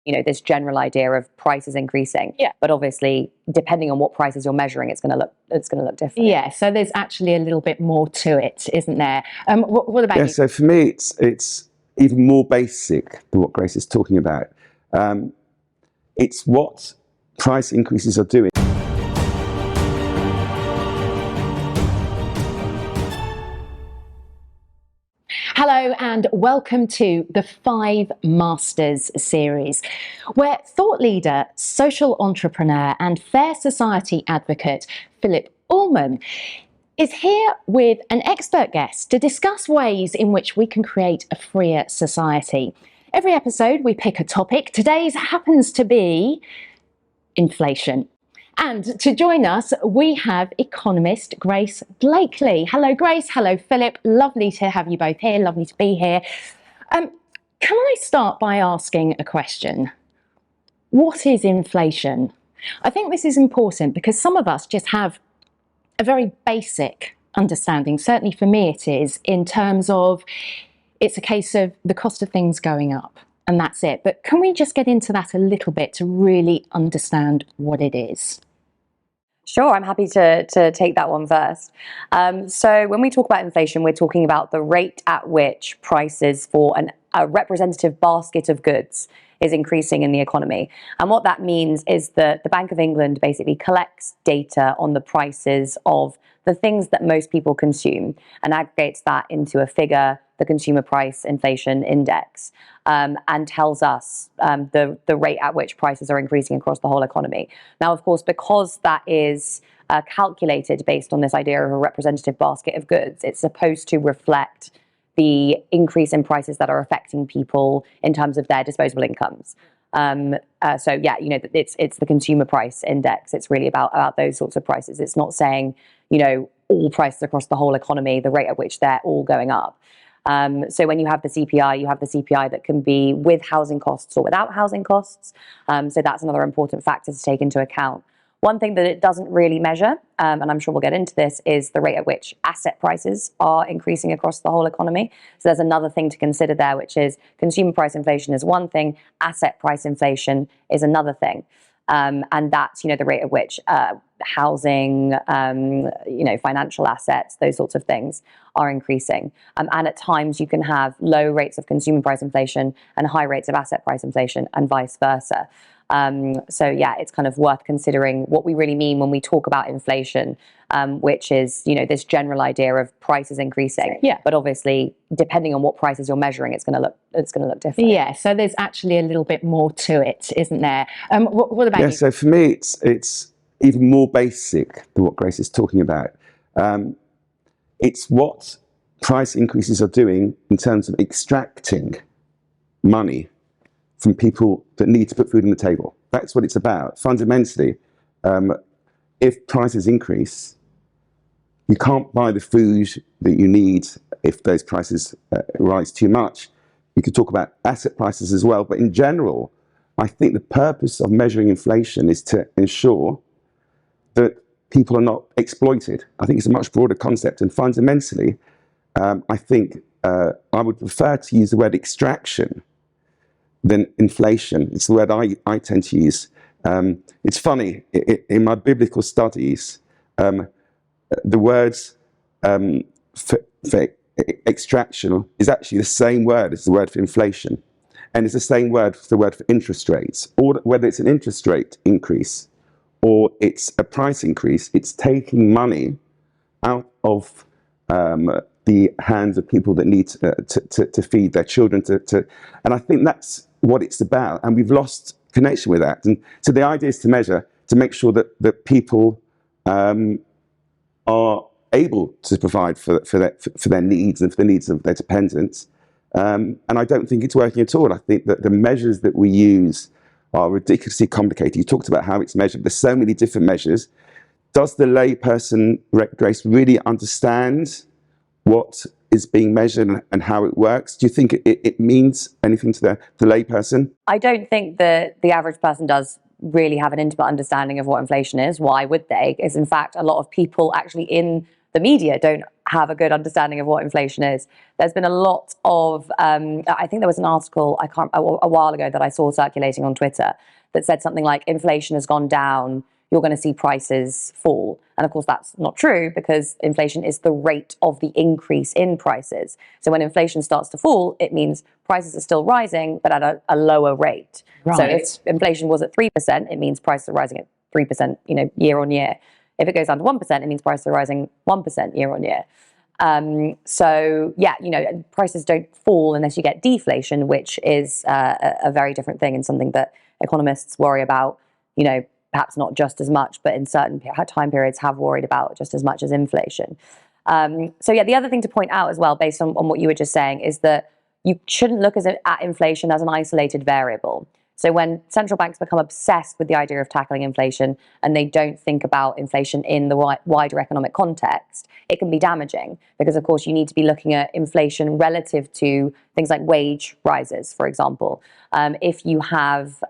this general idea of prices increasing. Yeah. But obviously, depending on what prices you're measuring, it's going to look different. Yeah. So there's actually a little bit more to it, isn't there? What about you? So for me, it's even more basic than what Grace is talking about. It's what price increases are doing. Hello and welcome to the 5 Masters series, where thought leader, social entrepreneur and fair society advocate Phillip Ullmann is here with an expert guest to discuss ways in which we can create a freer society. Every episode we pick a topic. Today's happens to be inflation. And to join us, we have economist Grace Blakeley. Hello, Grace. Hello, Phillip. Lovely to have you both here. Lovely to be here. Can I start by asking a question? What is inflation? I think this is important because some of us just have a very basic understanding. Certainly for me it is, in terms of it's a case of the cost of things going up. And that's it. But can we just get into that a little bit to really understand what it is? Sure, I'm happy to take that one first. So when we talk about inflation, we're talking about the rate at which prices for a representative basket of goods is increasing in the economy. And what that means is that the Bank of England basically collects data on the prices of the things that most people consume and aggregates that into a figure, the Consumer Price Inflation Index, and tells us the rate at which prices are increasing across the whole economy. Now, of course, because that is calculated based on this idea of a representative basket of goods, it's supposed to reflect the increase in prices that are affecting people in terms of their disposable incomes. So yeah, it's the Consumer Price Index. It's really about those sorts of prices. It's not saying, all prices across the whole economy, the rate at which they're all going up. So when you have the CPI, you have the CPI that can be with housing costs or without housing costs. So that's another important factor to take into account. One thing that it doesn't really measure, and I'm sure we'll get into this, is the rate at which asset prices are increasing across the whole economy. So there's another thing to consider there, which is consumer price inflation is one thing, asset price inflation is another thing. And that's, the rate at which housing, financial assets, those sorts of things are increasing. And at times you can have low rates of consumer price inflation and high rates of asset price inflation and vice versa. So yeah, it's kind of worth considering what we really mean when we talk about inflation, which is, this general idea of prices increasing. Yeah. But obviously, depending on what prices you're measuring, it's going to look different. Yeah. So there's actually a little bit more to it, isn't there? What about you? So for me, it's even more basic than what Grace is talking about. It's what price increases are doing in terms of extracting money from people that need to put food on the table. That's what it's about. Fundamentally, if prices increase, you can't buy the food that you need if those prices rise too much. You could talk about asset prices as well, but in general, I think the purpose of measuring inflation is to ensure that people are not exploited. I think it's a much broader concept, and fundamentally, I think I would prefer to use the word extraction than inflation. It's the word I tend to use. It's funny, in my biblical studies, the words for extraction is actually the same word as the word for inflation. And it's the same word for the word for interest rates. Or whether it's an interest rate increase or it's a price increase, it's taking money out of the hands of people that need to feed their children. And I think that's what it's about. And we've lost connection with that. And so the idea is to make sure that people are able to provide for their needs and for the needs of their dependents. And I don't think it's working at all. I think that the measures that we use are ridiculously complicated. You talked about how it's measured. There's so many different measures. Does the layperson, Grace, really understand what is being measured and how it works? Do you think it means anything to the layperson? I don't think that the average person does really have an intimate understanding of what inflation is. Why would they? Is in fact a lot of people actually in the media don't have a good understanding of what inflation is. There's been a lot of, I think there was an article a while ago that I saw circulating on Twitter that said something like inflation has gone down, you're going to see prices fall. And of course, that's not true, because inflation is the rate of the increase in prices. So when inflation starts to fall, it means prices are still rising, but at a lower rate. Right. So if inflation was at 3%, it means prices are rising at 3%, year on year. If it goes down to 1%, it means prices are rising 1% year on year. So yeah, prices don't fall unless you get deflation, which is a very different thing, and something that economists worry about, perhaps not just as much, but in certain time periods have worried about just as much as inflation. So yeah, the other thing to point out as well, based on what you were just saying, is that you shouldn't look at inflation as an isolated variable. So when central banks become obsessed with the idea of tackling inflation and they don't think about inflation in the wider economic context, it can be damaging, because of course you need to be looking at inflation relative to things like wage rises, for example. If you have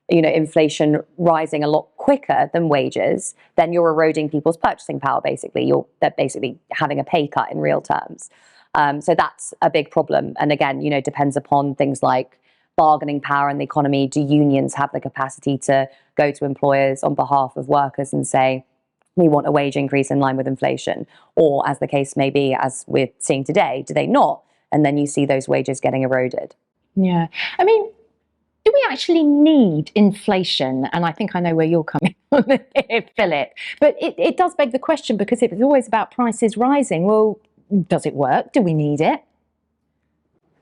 inflation rising a lot quicker than wages, then you're eroding people's purchasing power, basically. They're basically having a pay cut in real terms. So that's a big problem. And again, depends upon things like bargaining power in the economy. Do unions have the capacity to go to employers on behalf of workers and say, we want a wage increase in line with inflation? Or, as the case may be, as we're seeing today, do they not? And then you see those wages getting eroded. Yeah. I mean, do we actually need inflation? And I think I know where you're coming from here, Philip. But it does beg the question, because it was always about prices rising. Well, does it work? Do we need it?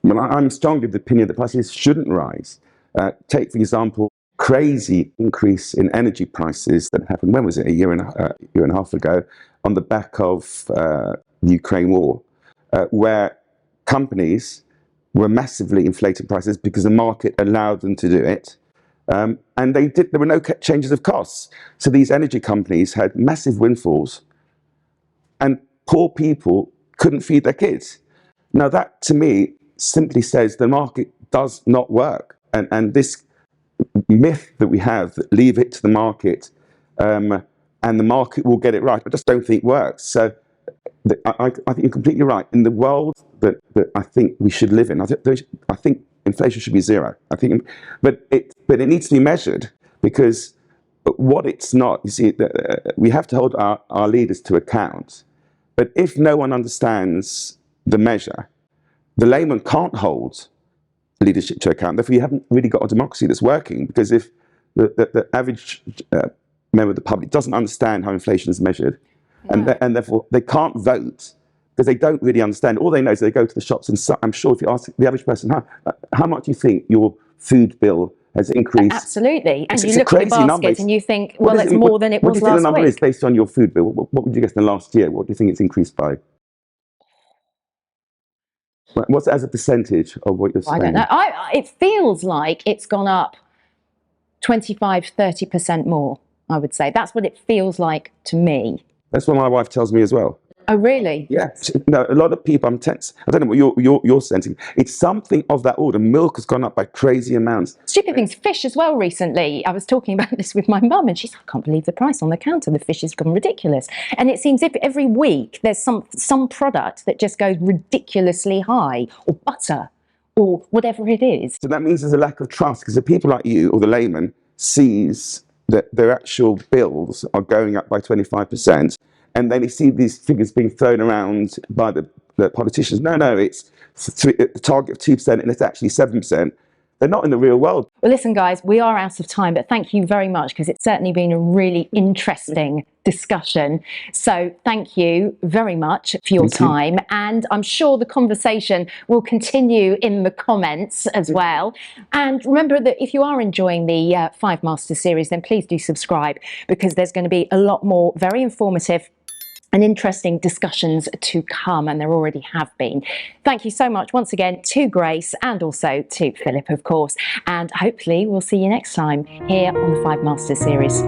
Well, I'm strongly of the opinion that prices shouldn't rise. Take, for example, crazy increase in energy prices that happened, when was it, a year and a half ago, on the back of the Ukraine war, where companies were massively inflating prices because the market allowed them to do it. And there were no changes of costs. So these energy companies had massive windfalls, and poor people couldn't feed their kids. Now that, to me, simply says the market does not work. And this myth that we have, that leave it to the market and the market will get it right, I just don't think works. So I think you're completely right. In the world that I think we should live in, I think inflation should be zero. But it needs to be measured, because what it's not, you see, we have to hold our leaders to account. But if no one understands the measure, the layman can't hold leadership to account. Therefore, you haven't really got a democracy that's working, because if the average member of the public doesn't understand how inflation is measured, and therefore they can't vote, because they don't really understand. All they know is they go to the shops, and I'm sure if you ask the average person, how much do you think your food bill has increased? Absolutely. And you look at the basket and you think, well, it's more than it was last week. What do you think the number is based on your food bill? What would you guess in the last year? What do you think it's increased by? What's it as a percentage of what you're saying? I don't know. It feels like it's gone up 25, 30% more, I would say. That's what it feels like to me. That's what my wife tells me as well. Oh, really? Yeah. No, a lot of people, I don't know what you're sensing. It's something of that order. Milk has gone up by crazy amounts. Stupid things. Fish as well recently. I was talking about this with my mum, and she's like, I can't believe the price on the counter. The fish has gone ridiculous. And it seems if every week there's some product that just goes ridiculously high, or butter, or whatever it is. So that means there's a lack of trust, because the people like you, or the layman, sees that their actual bills are going up by 25%. And then you see these figures being thrown around by the politicians. No, it's the target of 2%, and it's actually 7%. They're not in the real world. Well, listen, guys, we are out of time, but thank you very much, because it's certainly been a really interesting discussion. So thank you very much for your time. And I'm sure the conversation will continue in the comments as well. And remember that if you are enjoying the 5 Masters series, then please do subscribe, because there's going to be a lot more very informative and interesting discussions to come, and there already have been. Thank you so much once again to Grace, and also to Philip, of course, and hopefully we'll see you next time here on the 5 Masters series.